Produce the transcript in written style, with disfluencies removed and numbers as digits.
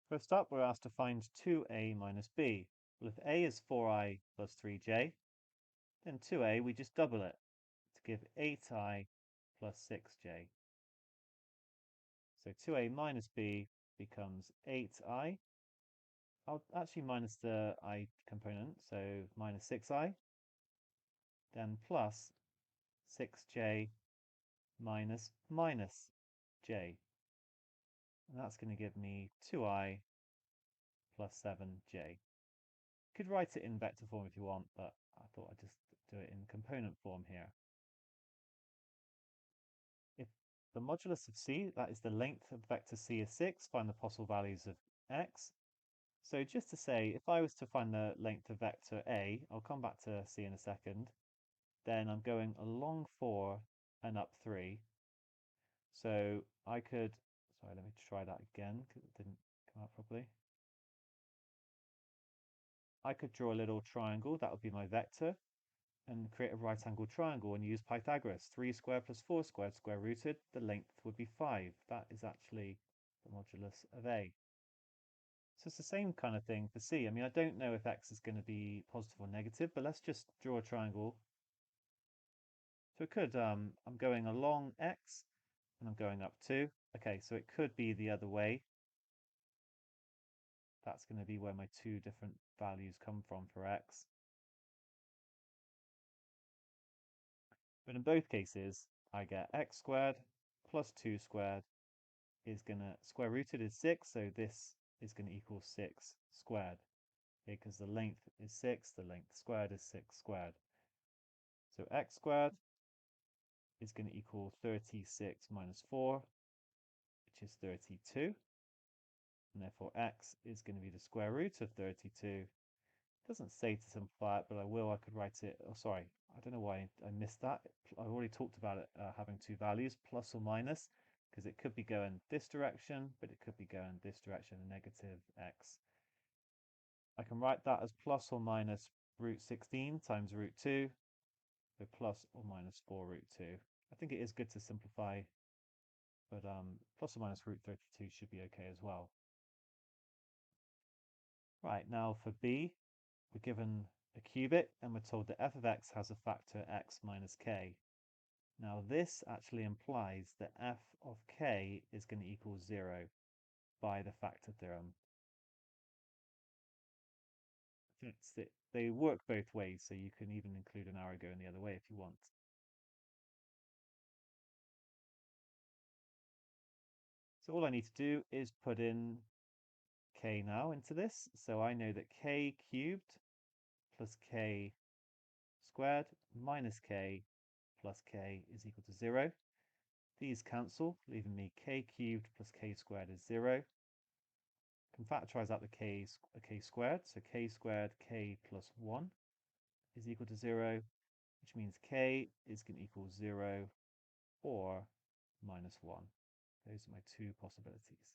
First up, we're asked to find 2a minus b. Well, if a is 4i plus 3j, then 2a, we just double it to give 8i plus 6j. So 2a minus b becomes 8i. I'll actually minus the I component, so minus 6i, then plus 6j minus j. And that's going to give me 2i plus 7j. You could write it in vector form if you want, but I thought I'd just do it in component form here. If the modulus of c, that is the length of vector c, is 6, find the possible values of x. So just to say, if I was to find the length of vector a, I'll come back to c in a second, then I'm going along 4 and up 3. So I could, sorry, let me try that again because it didn't come out properly. I could draw a little triangle, that would be my vector, and create a right angled triangle and use Pythagoras. 3 squared plus 4 squared square rooted, the length would be 5. That is actually the modulus of A. So it's the same kind of thing for C. I mean, I don't know if X is going to be positive or negative, but let's just draw a triangle. So it could, I'm going along X and I'm going up 2. Okay, so it could be the other way. That's going to be where my two different values come from for X. But in both cases, I get x squared plus 2 squared is going to, square rooted is 6, so this is going to equal 6 squared. Because the length is 6, the length squared is 6 squared. So x squared is going to equal 36 minus 4, which is 32. And therefore x is going to be the square root of 32. It doesn't say to simplify it, but I will. I could write it, oh sorry, I don't know why I missed that. I already talked about it having two values, plus or minus, because it could be going this direction, but it could be going this direction, negative x. I can write that as plus or minus root 16 times root 2, so plus or minus 4 root 2. I think it is good to simplify, but plus or minus root 32 should be okay as well. Right, now for b, we're given a cubic and we're told that f of x has a factor x minus k. Now this actually implies that f of k is going to equal 0 by the factor theorem. They work both ways, so you can even include an arrow going the other way if you want. So all I need to do is put in k now into this. So I know that k cubed plus k squared minus k plus k is equal to 0. These cancel, leaving me k cubed plus k squared is 0. Can factorize out the k squared, so k squared k plus 1 is equal to 0, which means k is going to equal 0 or minus 1. Those are my two possibilities.